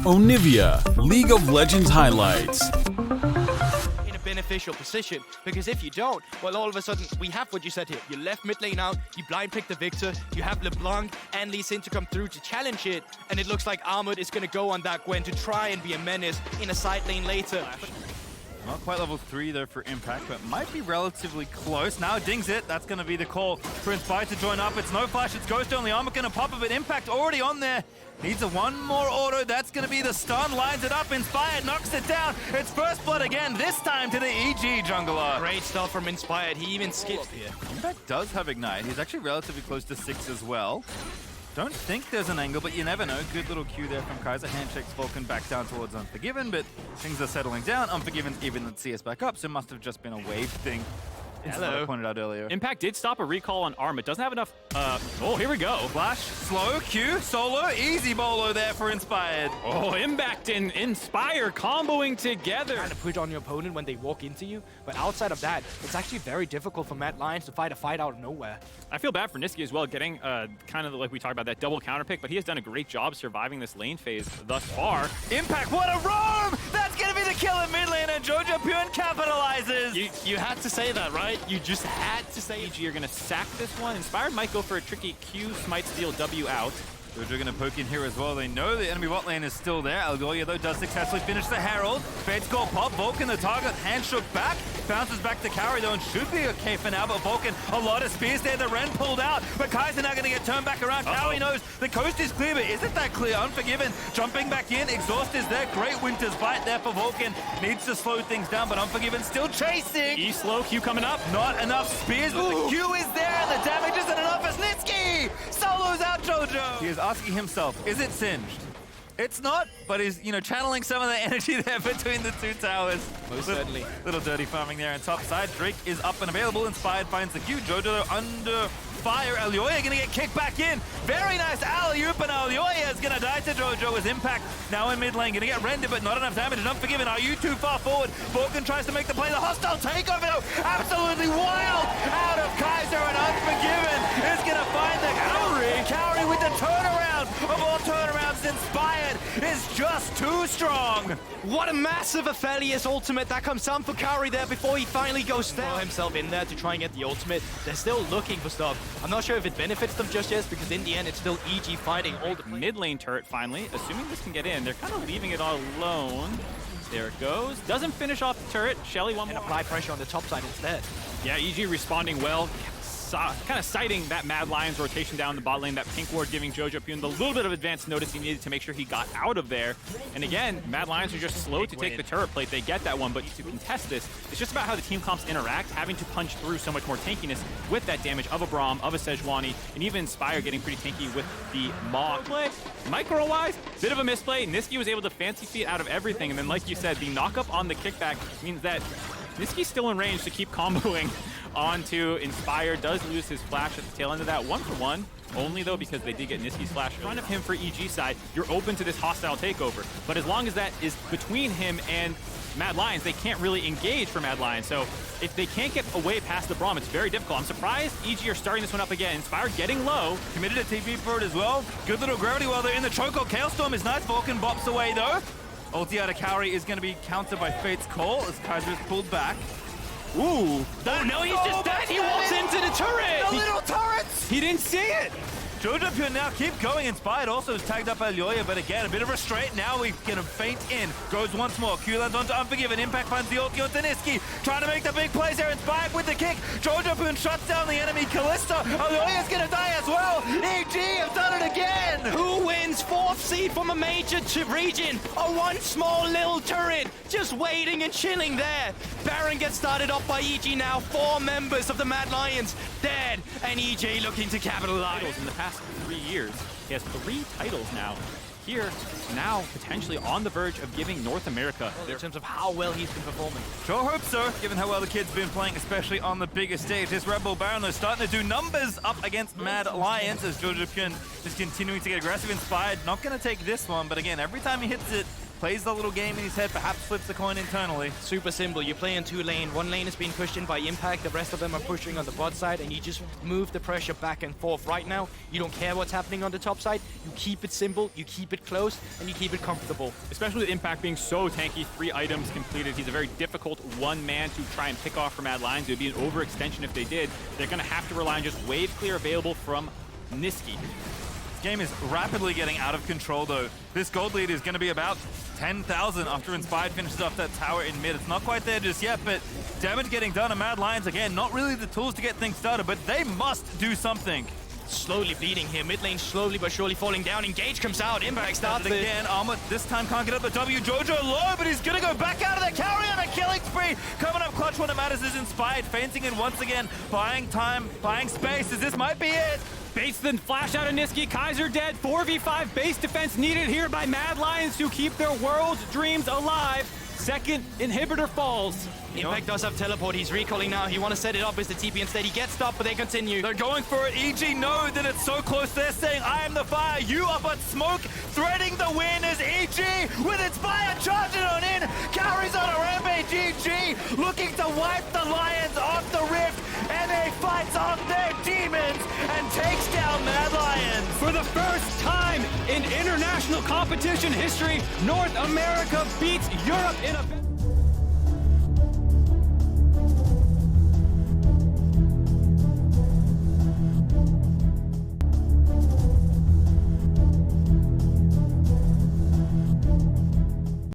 Onivia, League of Legends highlights. In a beneficial position, because if you don't, well, all of a sudden we have what you said here. You left mid lane out, you blind pick the Victor, you have LeBlanc and Lee Sin to come through to challenge it, and it looks like Armut is going to go on that Gwen to try and be a menace in a side lane later. Not quite level 3 though for Impact, but might be relatively close. Now dings it. That's going to be the call for Inspired to join up. It's no flash, it's Ghost only. Armut going to pop it, but Impact already on there. Needs a one more auto. That's going to be the stun. Lines it up. Inspired knocks it down. It's first blood again, this time to the EG jungler. Great stuff from Inspired. He even skips here. Impact does have Ignite. He's actually relatively close to 6 as well. Don't think there's an angle, but you never know. Good little cue there from Kaiser. Handshakes Vulcan back down towards Unforgiven, but things are settling down. Unforgiven's even the CS back up, so it must have just been a wave thing. Hello. I pointed out earlier. Impact did stop a recall on Armut. Doesn't have enough. Oh, here we go. Flash, slow, Q, solo, easy bolo there for Inspired. Oh, Impact and Inspire comboing together. Trying to put on your opponent when they walk into you, but outside of that, it's actually very difficult for Mad Lions to fight a fight out of nowhere. I feel bad for Niski as well, getting kind of like we talked about that double counter pick, but he has done a great job surviving this lane phase thus far. Impact, what a roam! That's gonna be the kill in mid lane, and Jojo Pune capitalizes. You had to say that, right? You just had to say EG are gonna sack this one. Inspired might go for a tricky Q, smite steal W out. Jojo gonna poke in here as well. They know the enemy bot lane is still there. Algolia though does successfully finish the Herald. Fade's call pop. Vulcan the target. Hand shook back. Bounces back to carry though and should be okay for now. But Vulcan, a lot of spears there. The Ren pulled out. But Kaiser now gonna get turned back around. Carry knows the coast is clear, but isn't that clear? Unforgiven. Jumping back in. Exhaust is there. Great Winter's fight there for Vulcan. Needs to slow things down, but Unforgiven still chasing. E slow, Q coming up. Not enough spears, but the Q is there. And the damage isn't enough as Nitsky solos out Jojo. He is asking himself, is it singed? It's not, but he's, channeling some of the energy there between the two towers. Most certainly. Little dirty farming there on top side. Drake is up and available. Inspired finds the Q. Jojo under fire. Alioya gonna get kicked back in. Very nice alley-oop, and Alioya is gonna die to Jojo as Impact now in mid lane. Gonna get rendered, but not enough damage. And Unforgiven, are you too far forward? Vulcan tries to make the play. The hostile takeover though, absolutely wild out of Kaiser, and Unforgiven is gonna find the carry with the turnaround of all turnarounds. Inspired is just too strong. What a massive Aphelios ultimate that comes down for Kauri there before he finally goes down. Throw himself in there to try and get the ultimate. They're still looking for stuff. I'm not sure if it benefits them just yet, because in the end it's still EG fighting all the mid lane turret finally. Assuming this can get in, they're kind of leaving it all alone. There it goes. Doesn't finish off the turret. Shelly one more. And apply pressure on the top side instead. Yeah, EG responding well. Kind of citing that Mad Lions rotation down the bot lane, that pink ward giving Jojo Pune the little bit of advance notice he needed to make sure he got out of there. And again, Mad Lions are just slow to take the turret plate. They get that one, but to contest this, it's just about how the team comps interact, having to punch through so much more tankiness with that damage of a Braum, of a Sejuani, and even Inspire getting pretty tanky with the Maw play. Micro-wise, bit of a misplay. Niski was able to fancy feet out of everything, and then like you said, the knock-up on the kickback means that Niski's still in range to keep comboing onto Inspire. Does lose his flash at the tail end of that. 1-for-1. Only though because they did get Niski's flash in front of him for EG side. You're open to this hostile takeover. But as long as that is between him and Mad Lions, they can't really engage for Mad Lions. So if they can't get away past the Braum, it's very difficult. I'm surprised EG are starting this one up again. Inspire getting low. Committed a TP for it as well. Good little gravity while they're in the chokehold. Chaos Storm is nice. Vulcan bops away though. Ulti out of Kauri is going to be countered by Fate's call as Kaiser is pulled back. Ooh. Oh, no, he's just dead. He walks into the turret. The little turrets. He didn't see it. Jojo Pune now keep going. Inspired also is tagged up by Alioya, but again, a bit of restraint. Now we get him feint in. Goes once more. Q lands onto Unforgiven. Impact finds the ulti onto Niski. Trying to make the big plays there. Inspired with the kick. Jojo Pune shuts down the enemy. Kalista. Alioya's gonna die as well. EG have done it again. Who wins 4th seed from a major region? One small little turret just waiting and chilling there. Baron gets started off by EG now. 4 members of the Mad Lions dead, and EG looking to capitalize. In the past 3 years, he has 3 titles now. Here, now potentially on the verge of giving North America in terms of how well he's been performing. Sure hope so, given how well the kid's been playing, especially on the biggest stage. This Red Bull Baron is starting to do numbers up against Mad Lions as Jojo Pune is continuing to get aggressive. Inspired, not going to take this one, but again, every time he hits it, plays the little game in his head, perhaps flips the coin internally. Super simple. You play in 2 lanes. 1 lane is being pushed in by Impact. The rest of them are pushing on the bot side, and you just move the pressure back and forth. Right now, you don't care what's happening on the top side. You keep it simple, you keep it close, and you keep it comfortable. Especially with Impact being so tanky, 3 items completed. He's a very difficult one man to try and pick off for Mad Lions. It would be an overextension if they did. They're going to have to rely on just wave clear available from Niski. This game is rapidly getting out of control, though. This gold lead is going to be about 10,000 after Inspired finishes off that tower in mid. It's not quite there just yet, but damage getting done. And Mad Lions, again, not really the tools to get things started, but they must do something. Slowly bleeding here. Mid lane slowly but surely falling down. Engage comes out. Impact starts it. Again, Armor this time can't get up the W. Jojo low, but he's going to go back out of the carry on a killing spree. Coming up clutch when it matters is Inspired. Fainting in once again. Buying time, buying space, as this might be it. Bates then flash out of Niski. Kaiser dead. 4v5 base defense needed here by Mad Lions to keep their world's dreams alive. Second inhibitor falls. Impact does have teleport. He's recalling now. He wants to set it up as the TP instead. He gets stopped, but they continue. They're going for it. EG know that it's so close. They're saying, I am the fire. You are but smoke. Threading the win is EG with Inspire charging on in. Carries on a rampage. EG looking to wipe the Lions off the rift. NA fights off their demons and takes down Mad Lions. For the first time in international competition history, North America beats Europe in a...